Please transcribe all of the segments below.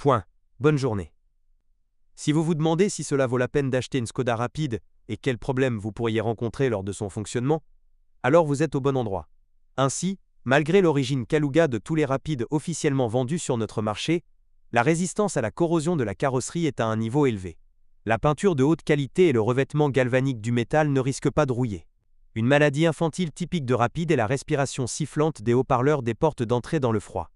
Point. Bonne journée. Si vous vous demandez si cela vaut la peine d'acheter une Skoda Rapide et quels problèmes vous pourriez rencontrer lors de son fonctionnement, alors vous êtes au bon endroit. Ainsi, malgré l'origine Kaluga de tous les rapides officiellement vendus sur notre marché, la résistance à la corrosion de la carrosserie est à un niveau élevé. La peinture de haute qualité et le revêtement galvanique du métal ne risquent pas de rouiller. Une maladie infantile typique de rapide est la respiration sifflante des haut-parleurs des portes d'entrée dans le froid.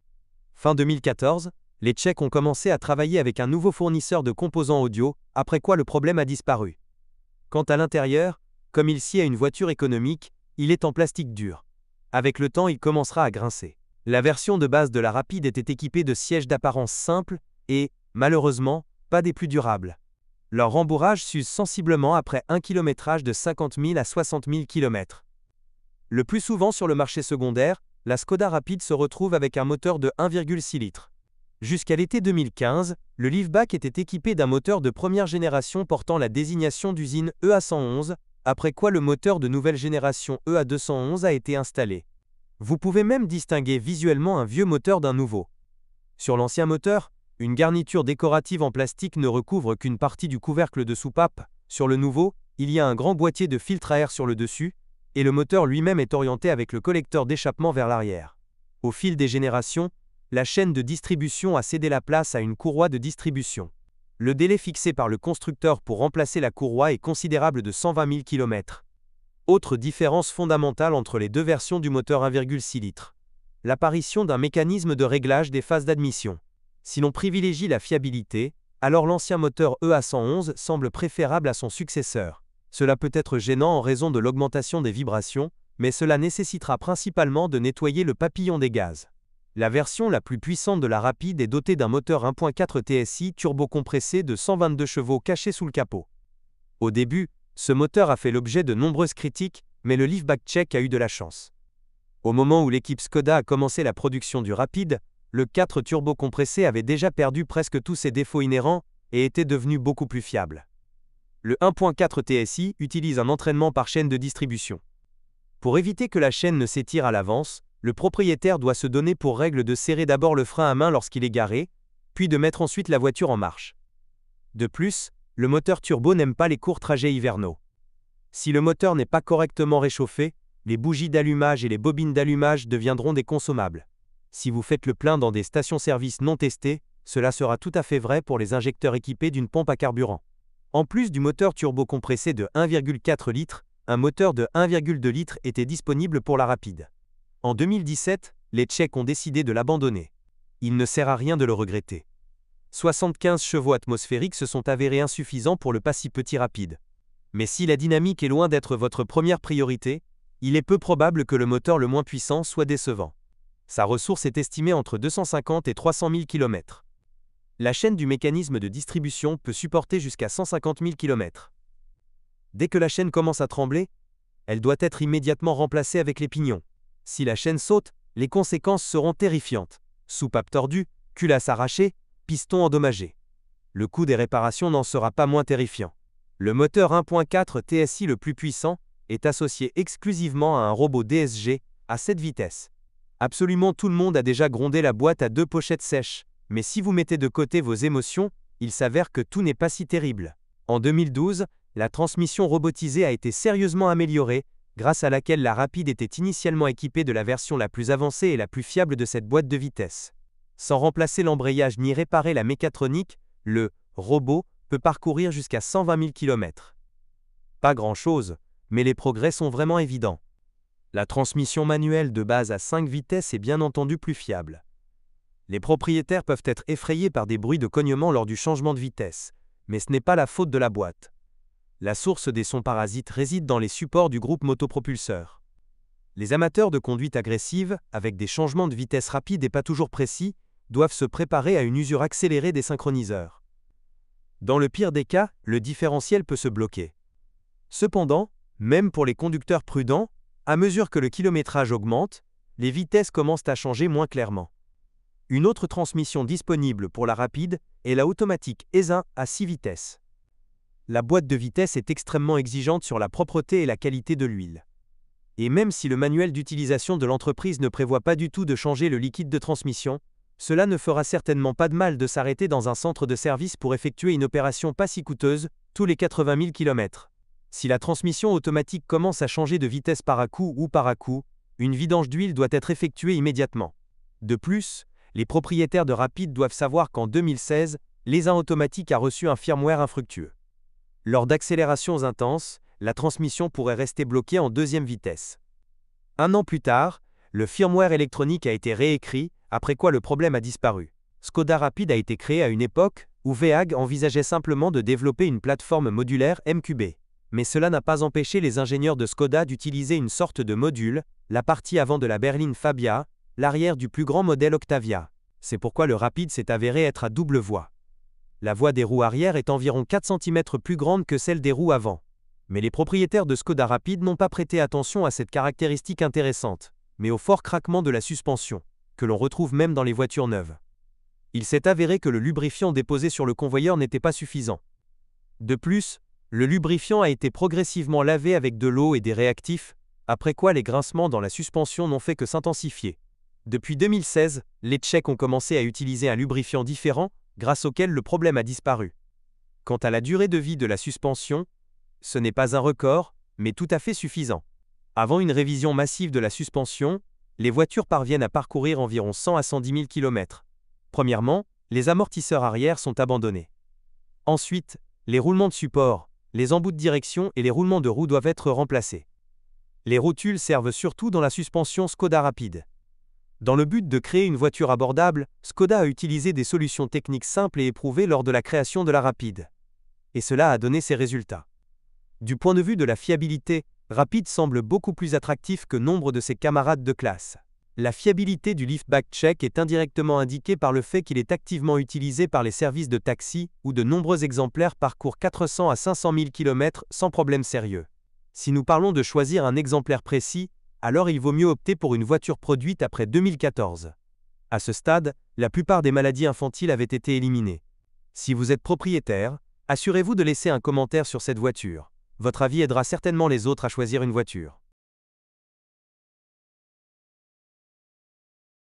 Fin 2014, les Tchèques ont commencé à travailler avec un nouveau fournisseur de composants audio, après quoi le problème a disparu. Quant à l'intérieur, comme il sied à une voiture économique, il est en plastique dur. Avec le temps, il commencera à grincer. La version de base de la Rapide était équipée de sièges d'apparence simple et, malheureusement, pas des plus durables. Leur rembourrage s'use sensiblement après un kilométrage de 50 000 à 60 000 km. Le plus souvent sur le marché secondaire, la Skoda Rapide se retrouve avec un moteur de 1,6 litres. Jusqu'à l'été 2015, le liftback était équipé d'un moteur de première génération portant la désignation d'usine EA111, après quoi le moteur de nouvelle génération EA211 a été installé. Vous pouvez même distinguer visuellement un vieux moteur d'un nouveau. Sur l'ancien moteur, une garniture décorative en plastique ne recouvre qu'une partie du couvercle de soupape. Sur le nouveau, il y a un grand boîtier de filtre à air sur le dessus, et le moteur lui-même est orienté avec le collecteur d'échappement vers l'arrière. Au fil des générations, la chaîne de distribution a cédé la place à une courroie de distribution. Le délai fixé par le constructeur pour remplacer la courroie est considérable de 120 000 km. Autre différence fondamentale entre les deux versions du moteur 1,6 litres. L'apparition d'un mécanisme de réglage des phases d'admission. Si l'on privilégie la fiabilité, alors l'ancien moteur EA111 semble préférable à son successeur. Cela peut être gênant en raison de l'augmentation des vibrations, mais cela nécessitera principalement de nettoyer le papillon des gaz. La version la plus puissante de la Rapide est dotée d'un moteur 1.4 TSI turbocompressé de 122 chevaux caché sous le capot. Au début, ce moteur a fait l'objet de nombreuses critiques, mais le liftback tchèque a eu de la chance. Au moment où l'équipe Skoda a commencé la production du Rapide, le 4 turbocompressé avait déjà perdu presque tous ses défauts inhérents et était devenu beaucoup plus fiable. Le 1.4 TSI utilise un entraînement par chaîne de distribution. Pour éviter que la chaîne ne s'étire à l'avance, le propriétaire doit se donner pour règle de serrer d'abord le frein à main lorsqu'il est garé, puis de mettre ensuite la voiture en marche. De plus, le moteur turbo n'aime pas les courts trajets hivernaux. Si le moteur n'est pas correctement réchauffé, les bougies d'allumage et les bobines d'allumage deviendront des consommables. Si vous faites le plein dans des stations-service non testées, cela sera tout à fait vrai pour les injecteurs équipés d'une pompe à carburant. En plus du moteur turbo compressé de 1,4 litres, un moteur de 1,2 litres était disponible pour la Rapide. En 2017, les Tchèques ont décidé de l'abandonner. Il ne sert à rien de le regretter. 75 chevaux atmosphériques se sont avérés insuffisants pour le pas si petit Rapide. Mais si la dynamique est loin d'être votre première priorité, il est peu probable que le moteur le moins puissant soit décevant. Sa ressource est estimée entre 250 et 300 000 km. La chaîne du mécanisme de distribution peut supporter jusqu'à 150 000 km. Dès que la chaîne commence à trembler, elle doit être immédiatement remplacée avec les pignons. Si la chaîne saute, les conséquences seront terrifiantes. Soupape tordue, culasse arrachée, piston endommagé. Le coût des réparations n'en sera pas moins terrifiant. Le moteur 1.4 TSI le plus puissant est associé exclusivement à un robot DSG à 7 vitesses. Absolument tout le monde a déjà grondé la boîte à 2 pochettes sèches, mais si vous mettez de côté vos émotions, il s'avère que tout n'est pas si terrible. En 2012, la transmission robotisée a été sérieusement améliorée, grâce à laquelle la Rapide était initialement équipée de la version la plus avancée et la plus fiable de cette boîte de vitesse. Sans remplacer l'embrayage ni réparer la mécatronique, le robot peut parcourir jusqu'à 120 000 km. Pas grand-chose, mais les progrès sont vraiment évidents. La transmission manuelle de base à 5 vitesses est bien entendu plus fiable. Les propriétaires peuvent être effrayés par des bruits de cognement lors du changement de vitesse, mais ce n'est pas la faute de la boîte. La source des sons parasites réside dans les supports du groupe motopropulseur. Les amateurs de conduite agressive, avec des changements de vitesse rapides et pas toujours précis, doivent se préparer à une usure accélérée des synchroniseurs. Dans le pire des cas, le différentiel peut se bloquer. Cependant, même pour les conducteurs prudents, à mesure que le kilométrage augmente, les vitesses commencent à changer moins clairement. Une autre transmission disponible pour la Rapide est la automatique ES1 à 6 vitesses. La boîte de vitesse est extrêmement exigeante sur la propreté et la qualité de l'huile. Et même si le manuel d'utilisation de l'entreprise ne prévoit pas du tout de changer le liquide de transmission, Cela ne fera certainement pas de mal de s'arrêter dans un centre de service pour effectuer une opération pas si coûteuse, tous les 80 000 km. Si la transmission automatique commence à changer de vitesse par à-coup ou par à-coup, une vidange d'huile doit être effectuée immédiatement. De plus, les propriétaires de Rapide doivent savoir qu'en 2016, l'ESA automatique a reçu un firmware infructueux. Lors d'accélérations intenses, la transmission pourrait rester bloquée en deuxième vitesse. Un an plus tard, le firmware électronique a été réécrit, après quoi le problème a disparu. Skoda Rapide a été créé à une époque où VEAG envisageait simplement de développer une plateforme modulaire MQB. Mais cela n'a pas empêché les ingénieurs de Skoda d'utiliser une sorte de module, la partie avant de la berline Fabia, l'arrière du plus grand modèle Octavia. C'est pourquoi le Rapide s'est avéré être à double voie. La voie des roues arrière est environ 4 cm plus grande que celle des roues avant. Mais les propriétaires de Skoda Rapide n'ont pas prêté attention à cette caractéristique intéressante, mais au fort craquement de la suspension, que l'on retrouve même dans les voitures neuves. Il s'est avéré que le lubrifiant déposé sur le convoyeur n'était pas suffisant. De plus, le lubrifiant a été progressivement lavé avec de l'eau et des réactifs, après quoi les grincements dans la suspension n'ont fait que s'intensifier. Depuis 2016, les Tchèques ont commencé à utiliser un lubrifiant différent, grâce auquel le problème a disparu. Quant à la durée de vie de la suspension, ce n'est pas un record, mais tout à fait suffisant. Avant une révision massive de la suspension, les voitures parviennent à parcourir environ 100 à 110 000 km. Premièrement, les amortisseurs arrière sont abandonnés. Ensuite, les roulements de support, les embouts de direction et les roulements de roues doivent être remplacés. Les rotules servent surtout dans la suspension Skoda Rapide. Dans le but de créer une voiture abordable, Skoda a utilisé des solutions techniques simples et éprouvées lors de la création de la Rapide. Et cela a donné ses résultats. Du point de vue de la fiabilité, Rapide semble beaucoup plus attractif que nombre de ses camarades de classe. La fiabilité du liftback tchèque est indirectement indiquée par le fait qu'il est activement utilisé par les services de taxi, où de nombreux exemplaires parcourent 400 à 500 000 km sans problème sérieux. Si nous parlons de choisir un exemplaire précis, alors il vaut mieux opter pour une voiture produite après 2014. À ce stade, la plupart des maladies infantiles avaient été éliminées. Si vous êtes propriétaire, assurez-vous de laisser un commentaire sur cette voiture. Votre avis aidera certainement les autres à choisir une voiture.